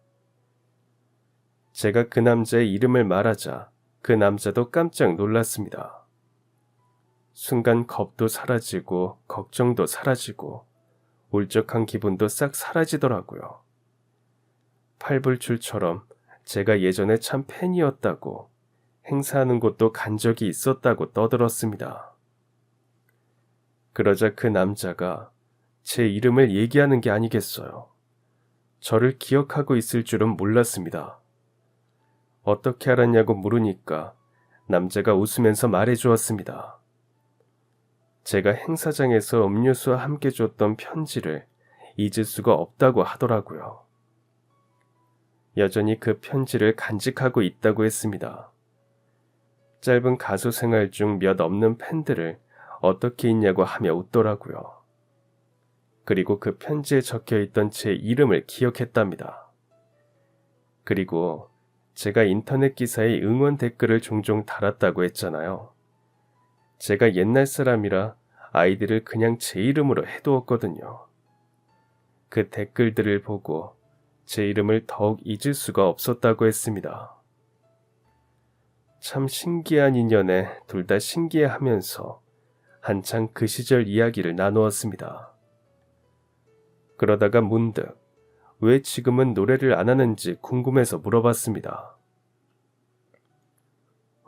제가 그 남자의 이름을 말하자 그 남자도 깜짝 놀랐습니다. 순간 겁도 사라지고 걱정도 사라지고 울적한 기분도 싹 사라지더라고요. 팔불출처럼 제가 예전에 참 팬이었다고 행사하는 곳도 간 적이 있었다고 떠들었습니다. 그러자 그 남자가 제 이름을 얘기하는 게 아니겠어요. 저를 기억하고 있을 줄은 몰랐습니다. 어떻게 알았냐고 물으니까 남자가 웃으면서 말해주었습니다. 제가 행사장에서 음료수와 함께 줬던 편지를 잊을 수가 없다고 하더라고요. 여전히 그 편지를 간직하고 있다고 했습니다. 짧은 가수 생활 중 몇 없는 팬들을 어떻게 있냐고 하며 웃더라고요. 그리고 그 편지에 적혀있던 제 이름을 기억했답니다. 그리고 제가 인터넷 기사에 응원 댓글을 종종 달았다고 했잖아요. 제가 옛날 사람이라 아이디를 그냥 제 이름으로 해두었거든요. 그 댓글들을 보고 제 이름을 더욱 잊을 수가 없었다고 했습니다. 참 신기한 인연에 둘 다 신기해하면서 한창 그 시절 이야기를 나누었습니다. 그러다가 문득 왜 지금은 노래를 안 하는지 궁금해서 물어봤습니다.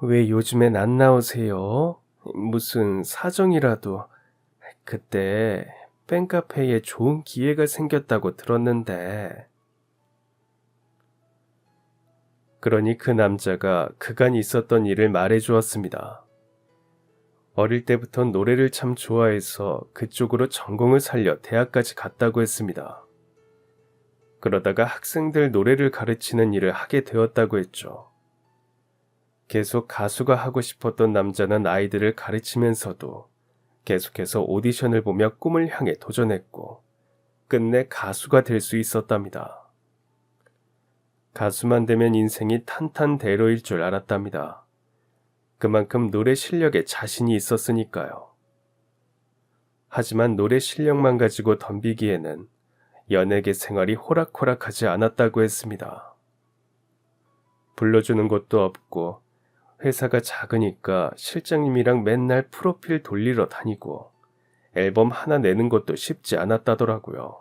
왜 요즘엔 안 나오세요? 무슨 사정이라도. 그때 팬카페에 좋은 기회가 생겼다고 들었는데. 그러니 그 남자가 그간 있었던 일을 말해 주었습니다. 어릴 때부터 노래를 참 좋아해서 그쪽으로 전공을 살려 대학까지 갔다고 했습니다. 그러다가 학생들 노래를 가르치는 일을 하게 되었다고 했죠. 계속 가수가 하고 싶었던 남자는 아이들을 가르치면서도 계속해서 오디션을 보며 꿈을 향해 도전했고 끝내 가수가 될 수 있었답니다. 가수만 되면 인생이 탄탄대로일 줄 알았답니다. 그만큼 노래 실력에 자신이 있었으니까요. 하지만 노래 실력만 가지고 덤비기에는 연예계 생활이 호락호락하지 않았다고 했습니다. 불러주는 곳도 없고 회사가 작으니까 실장님이랑 맨날 프로필 돌리러 다니고 앨범 하나 내는 것도 쉽지 않았다더라고요.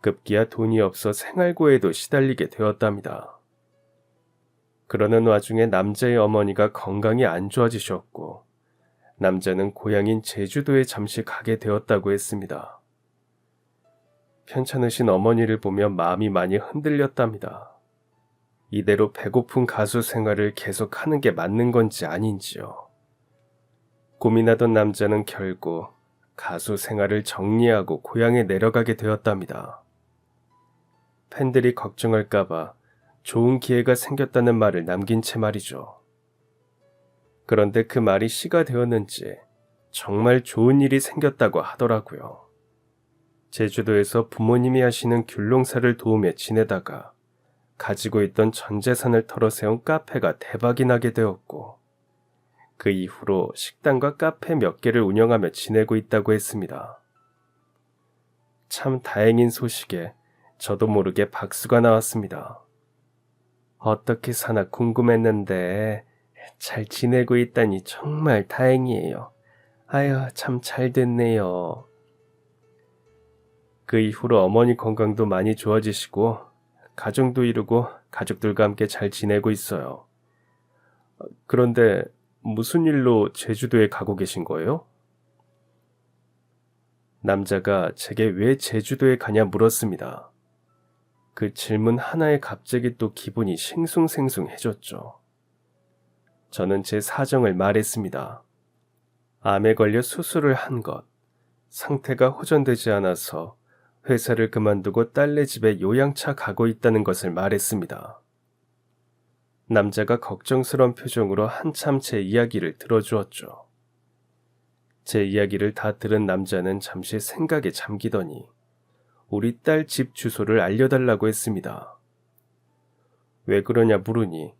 급기야 돈이 없어 생활고에도 시달리게 되었답니다. 그러는 와중에 남자의 어머니가 건강이 안 좋아지셨고 남자는 고향인 제주도에 잠시 가게 되었다고 했습니다. 편찮으신 어머니를 보며 마음이 많이 흔들렸답니다. 이대로 배고픈 가수 생활을 계속하는 게 맞는 건지 아닌지요. 고민하던 남자는 결국 가수 생활을 정리하고 고향에 내려가게 되었답니다. 팬들이 걱정할까봐 좋은 기회가 생겼다는 말을 남긴 채 말이죠. 그런데 그 말이 시가 되었는지 정말 좋은 일이 생겼다고 하더라고요. 제주도에서 부모님이 하시는 귤농사를 도우며 지내다가 가지고 있던 전 재산을 털어 세운 카페가 대박이 나게 되었고 그 이후로 식당과 카페 몇 개를 운영하며 지내고 있다고 했습니다. 참 다행인 소식에 저도 모르게 박수가 나왔습니다. 어떻게 사나 궁금했는데 잘 지내고 있다니 정말 다행이에요. 아유, 참 잘 됐네요. 그 이후로 어머니 건강도 많이 좋아지시고 가정도 이루고 가족들과 함께 잘 지내고 있어요. 그런데 무슨 일로 제주도에 가고 계신 거예요? 남자가 제게 왜 제주도에 가냐 물었습니다. 그 질문 하나에 갑자기 또 기분이 싱숭생숭해졌죠. 저는 제 사정을 말했습니다. 암에 걸려 수술을 한 것, 상태가 호전되지 않아서 회사를 그만두고 딸네 집에 요양차 가고 있다는 것을 말했습니다. 남자가 걱정스러운 표정으로 한참 제 이야기를 들어주었죠. 제 이야기를 다 들은 남자는 잠시 생각에 잠기더니 우리 딸 집 주소를 알려달라고 했습니다. 왜 그러냐 물으니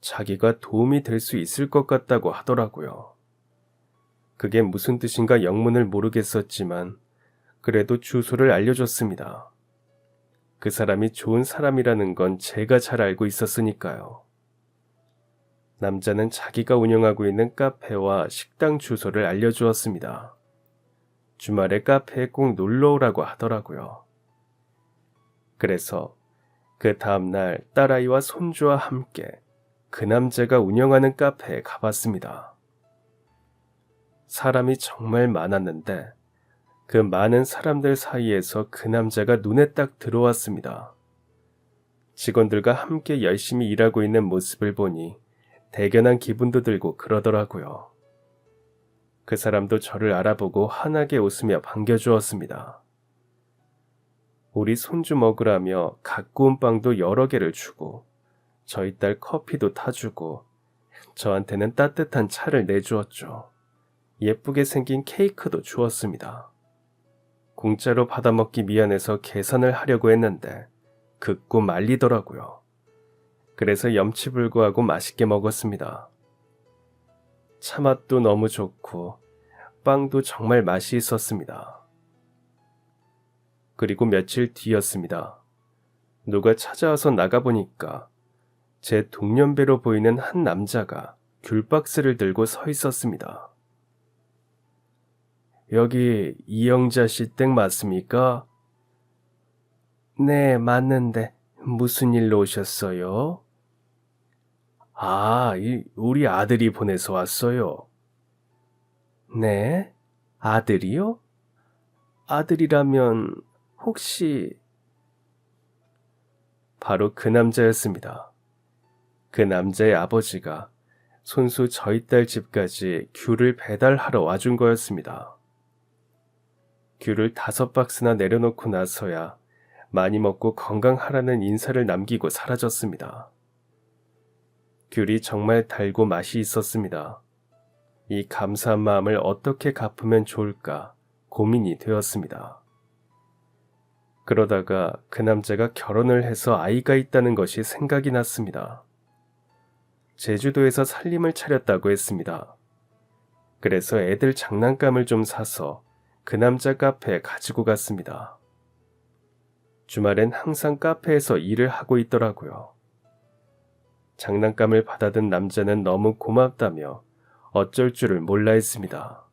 자기가 도움이 될 수 있을 것 같다고 하더라고요. 그게 무슨 뜻인가 영문을 모르겠었지만 그래도 주소를 알려줬습니다. 그 사람이 좋은 사람이라는 건 제가 잘 알고 있었으니까요. 남자는 자기가 운영하고 있는 카페와 식당 주소를 알려주었습니다. 주말에 카페에 꼭 놀러 오라고 하더라고요. 그래서 그 다음날 딸아이와 손주와 함께 그 남자가 운영하는 카페에 가봤습니다. 사람이 정말 많았는데 그 많은 사람들 사이에서 그 남자가 눈에 딱 들어왔습니다. 직원들과 함께 열심히 일하고 있는 모습을 보니 대견한 기분도 들고 그러더라고요. 그 사람도 저를 알아보고 환하게 웃으며 반겨주었습니다. 우리 손주 먹으라며 갖고 온 빵도 여러 개를 주고 저희 딸 커피도 타주고 저한테는 따뜻한 차를 내주었죠. 예쁘게 생긴 케이크도 주었습니다. 공짜로 받아먹기 미안해서 계산을 하려고 했는데 극구 말리더라고요. 그래서 염치불구하고 맛있게 먹었습니다. 차맛도 너무 좋고 빵도 정말 맛이 있었습니다. 그리고 며칠 뒤였습니다. 누가 찾아와서 나가보니까 제 동년배로 보이는 한 남자가 귤박스를 들고 서 있었습니다. 여기 이영자 씨 댁 맞습니까? 네, 맞는데 무슨 일로 오셨어요? 우리 아들이 보내서 왔어요. 네? 아들이요? 아들이라면 혹시... 바로 그 남자였습니다. 그 남자의 아버지가 손수 저희 딸 집까지 귤을 배달하러 와준 거였습니다. 귤을 5박스나 내려놓고 나서야 많이 먹고 건강하라는 인사를 남기고 사라졌습니다. 귤이 정말 달고 맛이 있었습니다. 이 감사한 마음을 어떻게 갚으면 좋을까 고민이 되었습니다. 그러다가 그 남자가 결혼을 해서 아이가 있다는 것이 생각이 났습니다. 제주도에서 살림을 차렸다고 했습니다. 그래서 애들 장난감을 좀 사서 그 남자 카페에 가지고 갔습니다. 주말엔 항상 카페에서 일을 하고 있더라고요. 장난감을 받아든 남자는 너무 고맙다며 어쩔 줄을 몰라 했습니다.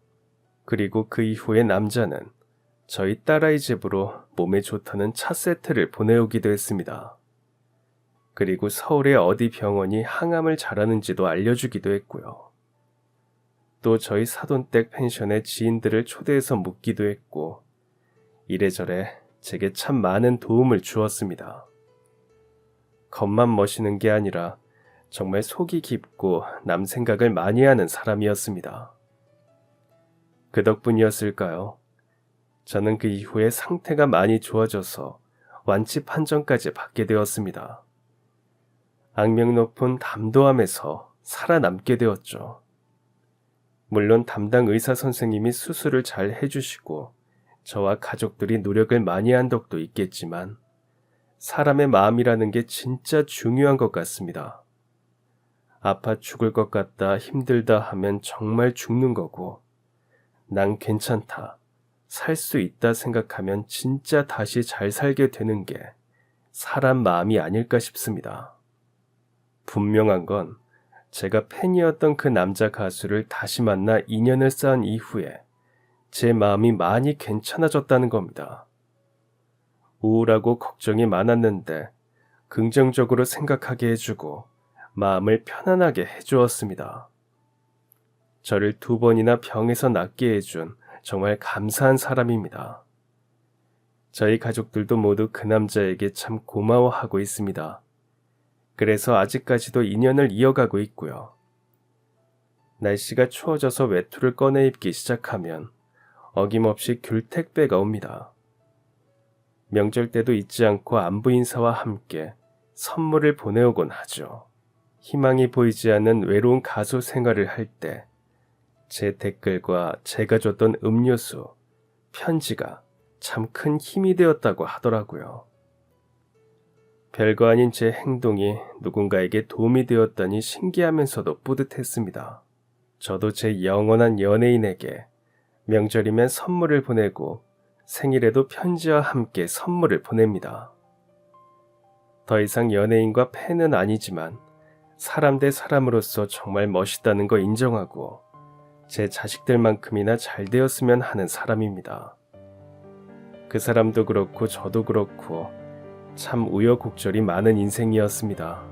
그리고 그 이후에 남자는 저희 딸아이 집으로 몸에 좋다는 차 세트를 보내오기도 했습니다. 그리고 서울의 어디 병원이 항암을 잘하는지도 알려주기도 했고요. 또 저희 사돈댁 펜션에 지인들을 초대해서 묵기도 했고 이래저래 제게 참 많은 도움을 주었습니다. 겉만 멋있는 게 아니라 정말 속이 깊고 남 생각을 많이 하는 사람이었습니다. 그 덕분이었을까요? 저는 그 이후에 상태가 많이 좋아져서 완치 판정까지 받게 되었습니다. 악명 높은 담도암에서 살아남게 되었죠. 물론 담당 의사 선생님이 수술을 잘 해주시고 저와 가족들이 노력을 많이 한 덕도 있겠지만 사람의 마음이라는 게 진짜 중요한 것 같습니다. 아파 죽을 것 같다 힘들다 하면 정말 죽는 거고 난 괜찮다. 살 수 있다 생각하면 진짜 다시 잘 살게 되는 게 사람 마음이 아닐까 싶습니다. 분명한 건 제가 팬이었던 그 남자 가수를 다시 만나 인연을 쌓은 이후에 제 마음이 많이 괜찮아졌다는 겁니다. 우울하고 걱정이 많았는데 긍정적으로 생각하게 해주고 마음을 편안하게 해주었습니다. 저를 2번이나 병에서 낫게 해준 정말 감사한 사람입니다. 저희 가족들도 모두 그 남자에게 참 고마워하고 있습니다. 그래서 아직까지도 인연을 이어가고 있고요. 날씨가 추워져서 외투를 꺼내 입기 시작하면 어김없이 귤 택배가 옵니다. 명절 때도 잊지 않고 안부 인사와 함께 선물을 보내오곤 하죠. 희망이 보이지 않는 외로운 가수 생활을 할 때 제 댓글과 제가 줬던 음료수, 편지가 참 큰 힘이 되었다고 하더라고요. 별거 아닌 제 행동이 누군가에게 도움이 되었다니 신기하면서도 뿌듯했습니다. 저도 제 영원한 연예인에게 명절이면 선물을 보내고 생일에도 편지와 함께 선물을 보냅니다. 더 이상 연예인과 팬은 아니지만 사람 대 사람으로서 정말 멋있다는 거 인정하고 제 자식들만큼이나 잘 되었으면 하는 사람입니다. 그 사람도 그렇고 저도 그렇고 참 우여곡절이 많은 인생이었습니다.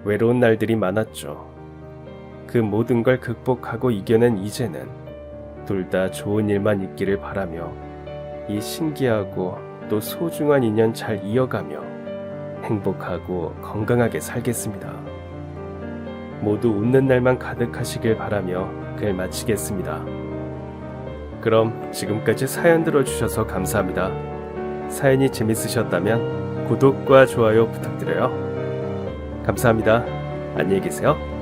외로운 날들이 많았죠. 그 모든 걸 극복하고 이겨낸 이제는 둘 다 좋은 일만 있기를 바라며 이 신기하고 또 소중한 인연 잘 이어가며 행복하고 건강하게 살겠습니다. 모두 웃는 날만 가득하시길 바라며 글 마치겠습니다. 그럼 지금까지 사연 들어주셔서 감사합니다. 사연이 재밌으셨다면 구독과 좋아요 부탁드려요. 감사합니다. 안녕히 계세요.